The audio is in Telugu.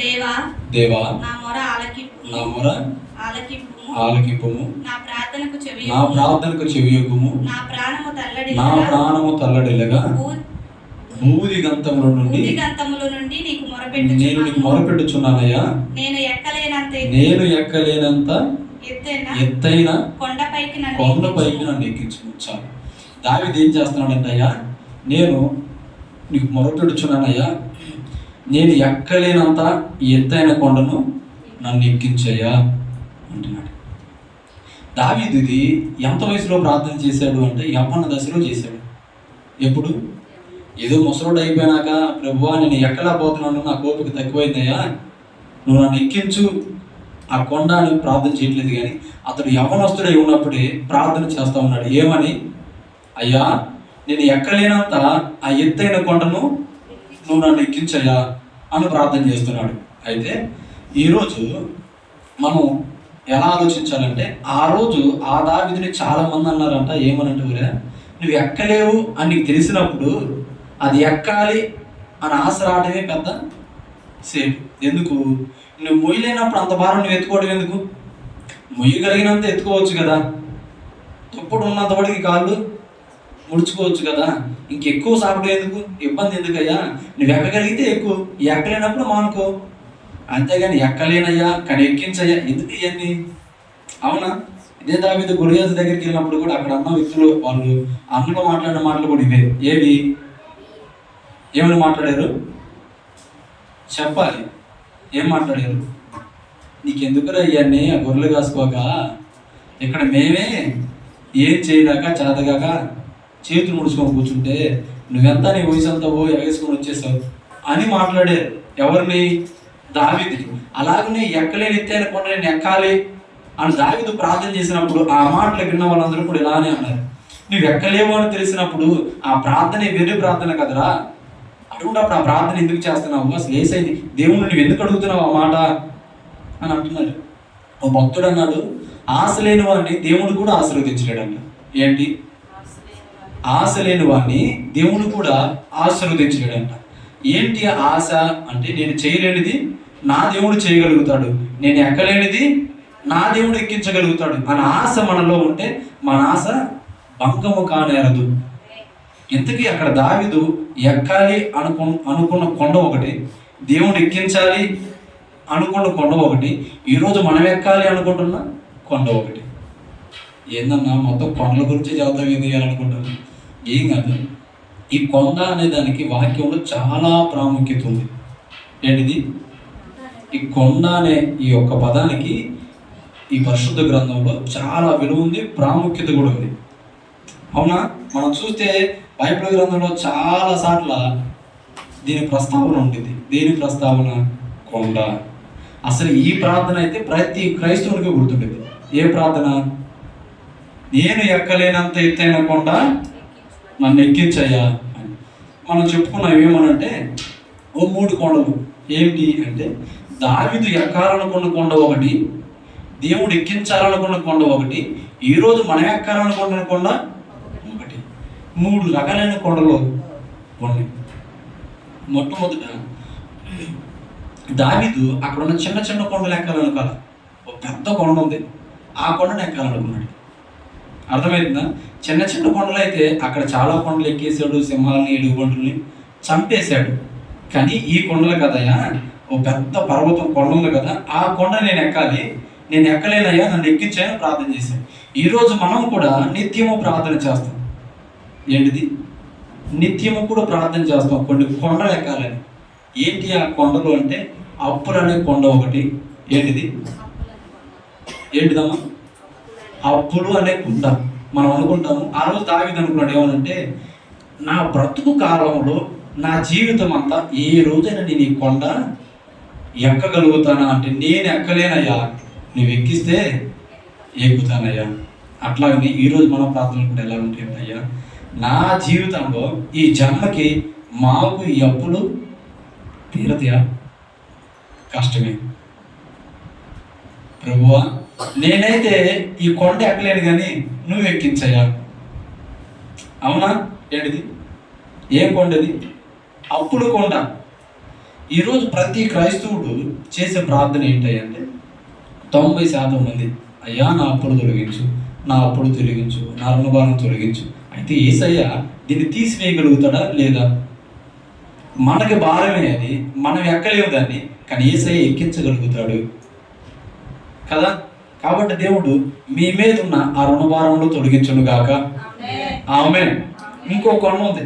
దేవా దేవా నా మొర ఆలకింపుము, నా మొర ఆలకింపుము. ఆలకింపుము, నా ప్రార్థనకు నా చెవియొగ్గుము. ప్రార్థనకు చెవియొగ్గుము. నా ప్రాణము నా తల్లడిల్లగా ప్రాణము తల్లడిల్లగా భూది గంతముల నుండి భూదిగంతముల నుండి నీకు నేను నీకు మొరపెట్టుచున్నాను. మొరపెట్టుచున్నానయ్యా. నేను ఎక్కలేనంత నేను ఎక్కలేనంత ఎత్తైన కొండపైకి కొండపైకి నన్ను ఎక్కించుకుంటాను. దావీదు ఏం చేస్తున్నాడంటయ్యా, నేను నీకు మొరపెట్టుచున్నానయ్యా, నేను ఎక్కలేనంత ఎత్తైన కొండను నన్ను ఎక్కించయ్యా అంటున్నాడు. దావీదు ఇది ఎంత వయసులో ప్రార్థన చేశాడు అంటే యవ్వన దశలో చేశాడు. ఎప్పుడు? ఏదో ముసలోడు అయిపోయినాక, ప్రభువా నేను ఎక్కలేకపోతున్నాను, నా కోపిక తక్కువైందయ్యా, నువ్వు నన్ను ఎక్కించు ఆ కొండ అని ప్రార్థన చేయట్లేదు. కానీ అతడు యవ్వనస్తుడై ఉన్నప్పుడే ప్రార్థన చేస్తూ ఉన్నాడు. ఏమని? అయ్యా నేను ఎక్కలేనంత ఆ ఎత్తైన కొండను నువ్వు నన్ను ఎక్కించయ్యా అని ప్రార్థన చేస్తున్నాడు. అయితే ఈరోజు మనం ఎలా ఆలోచించాలంటే, ఆ రోజు ఆ దావీదుని చాలామంది అన్నారంట, ఏమనంటే ఊరే, నువ్వు ఎక్కలేవు అని నీకు తెలిసినప్పుడు అది ఎక్కాలి అని ఆశ రావడమే పెద్ద సేపు. ఎందుకు? నువ్వు మొయ్యలేనప్పుడు అంత భారం నువ్వు ఎత్తుకోవడం ఎందుకు? మొయ్యగలిగినంత ఎత్తుకోవచ్చు కదా, తప్పుడు ఉన్నంత వాడికి కాళ్ళు ముడుచుకోవచ్చు కదా, ఇంకెక్కువ సాపడం ఎందుకు? ఇబ్బంది ఎందుకయ్యా? నువ్వు ఎక్కగలిగితే ఎక్కువ, ఎక్కలేనప్పుడు మానుకో, అంతేగాని ఎక్కలేనయ్యా కానీ ఎక్కించయ్యా ఎందుకు ఇవన్నీ? అవునా? ఇదే దావీదు గొలియాతు దగ్గరికి వెళ్ళినప్పుడు కూడా అక్కడ అన్న వ్యక్తులు వాళ్ళు అన్నలో మాట్లాడిన మాటలు కూడా ఇవే. ఏవి? ఏమని మాట్లాడారు? చెప్పాలి. ఏం మాట్లాడారు? నీకెందుకురా ఇవన్నీ ఆ గొర్రెలు కాసుకోక, ఇక్కడ మేమే ఏం చేయలేక చేతగాక చేతులు ముడుచుకొని కూర్చుంటే నువ్వెంత నీ వయసు అంతా ఎగేసుకొని వచ్చేసావు అని మాట్లాడారు. ఎవరిని? దావీదుని. అలాగనే ఎక్కలేని ఎత్తైన కొండ నేను ఎక్కాలి అని దావీదు ప్రార్థన చేసినప్పుడు ఆ మాటలు విన్న వాళ్ళందరూ కూడా ఇలానే అన్నారు. నువ్వు ఎక్కలేవు అని తెలిసినప్పుడు ఆ ప్రార్థన వెర్రి ప్రార్థన కదరా, అడుగునప్పుడు ఆ ప్రార్థన ఎందుకు చేస్తున్నావు? అసలు ఏసైంది దేవుడు నువ్వు ఎందుకు అడుగుతున్నావు ఆ మాట అని అంటున్నారు. ఓ భక్తుడు అన్నాడు, ఆశ లేని వాడిని దేవుడు కూడా ఆశీర్వదించలేడంట. ఏంటి? ఆశ లేని వాడిని దేవుడు కూడా ఆశీర్వదించలేడంట. ఏంటి ఆశ అంటే, నేను చేయలేనిది నా దేవుడు చేయగలుగుతాడు, నేను ఎక్కలేనిది నా దేవుడు ఎక్కించగలుగుతాడు అని ఆశ మనలో ఉంటే మన ఆశ భంగము కానేరదు. ఇంతకీ అక్కడ దావీదు ఎక్కాలి అనుకున్న కొండ ఒకటి, దేవుడు ఎక్కించాలి అనుకున్న కొండ ఒకటి, ఈరోజు మనం ఎక్కాలి అనుకుంటున్న కొండ ఒకటి. ఏందన్నా మొత్తం కొండల గురించి చదువుతాం, ఏం చేయాలనుకుంటున్నాను? ఏం కాదు. ఈ కొండ అనే దానికి వాక్యంలో చాలా ప్రాముఖ్యత ఉంది. ఏంటిది? ఈ కొండ అనే ఈ యొక్క పదానికి ఈ పరిశుద్ధ గ్రంథంలో చాలా విలువ ఉంది, ప్రాముఖ్యత కూడా ఉంది. అవునా? మనం చూస్తే బైబిల్ గ్రంథంలో చాలా సార్లు దీని ప్రస్తావన ఉంటుంది. దేని ప్రస్తావన? కొండ. అసలు ఈ ప్రార్థన అయితే ప్రతి క్రైస్తవునికి గుర్తుంటుంది. ఏ ప్రార్థన? నేను ఎక్కలేనంత ఎత్తైన కొండ నన్ను ఎక్కించయ్యా అని. మనం చెప్పుకున్నాం ఏమనంటే ఓ 3 కొండలు. ఏంటి అంటే, దావీదు ఎక్కాలనుకున్న కొండ ఒకటి, దేవుడు ఎక్కించాలనుకున్న కొండ ఒకటి, ఈరోజు మనం ఎక్కాలనుకున్న కొండ ఒకటి. 3 రకాలైన కొండలు ఉన్నాయి. మొట్టమొదట దావీదు అక్కడ ఉన్న చిన్న చిన్న కొండలు ఎక్కాలనుకోవాలి. ఒక పెద్ద కొండ ఉంది, ఆ కొండను ఎక్కాలనుకున్నాడు. అర్థమవుతుందా? చిన్న చిన్న కొండలు అయితే అక్కడ చాలా కొండలు ఎక్కేసాడు, సింహాలని ఎలుగుబంటుల్ని చంపేశాడు. కానీ ఈ కొండలు కదయ్యా, ఓ పెద్ద పర్వతం కొండ ఉంది కదా, ఆ కొండ నేను ఎక్కాలి, నేను ఎక్కలేనయ్యా నన్ను ఎక్కించాయని ప్రార్థన చేశాను. ఈరోజు మనం కూడా నిత్యము ప్రార్థన చేస్తాం. ఏంటిది? నిత్యము కూడా ప్రార్థన చేస్తాం కొన్ని కొండలు ఎక్కాలని. ఏంటి ఆ కొండలు అంటే, అప్పులు అనే కొండ ఒకటి. ఏంటిది? ఏంటిదమ్మా? అప్పులు అనే కొండ. మనం అనుకుంటాము, ఆ రోజు దావీదు అనుకున్నాడు ఏమనంటే, నా బ్రతుకు కాలంలో నా జీవితం అంతా ఏ రోజైనా నేను ఈ కొండ ఎక్కగలుగుతానా అంటే, నేను ఎక్కలేనయ్యా, నువ్వు ఎక్కిస్తే ఎక్కుతానయ్యా. అట్లాగని ఈరోజు మన ప్రార్థనలు కూడా ఎలా ఉంటాయంటయ్యా, నా జీవితంలో ఈ జన్మకి మాకు ఈ అప్పులు తీరతయా? కష్టమే ప్రభువా, నేనైతే ఈ కొండ ఎక్కలేను కానీ నువ్వు ఎక్కించయ్యా. అవునా? ఏంటిది? ఏం కొండది? అప్పుల కొండ. ఈరోజు ప్రతి క్రైస్తవుడు చేసే ప్రార్థన ఏంటంటే 90% మంది, అయ్యా నా అప్పులు తొలగించు, నా అప్పులు తొలగించు, నా రుణభారం తొలగించు. అయితే యేసయ్య దీన్ని తీసివేయగలుగుతాడా లేదా? మనకి భారమే అది, మనం ఎక్కలేము దాన్ని, కానీ యేసయ్య ఎక్కించగలుగుతాడు కదా. కాబట్టి దేవుడు మీ మీద ఉన్న ఆ రుణభారంలో తొలగించును గాక. ఆమేన్. ఇంకో కొన ఉంది.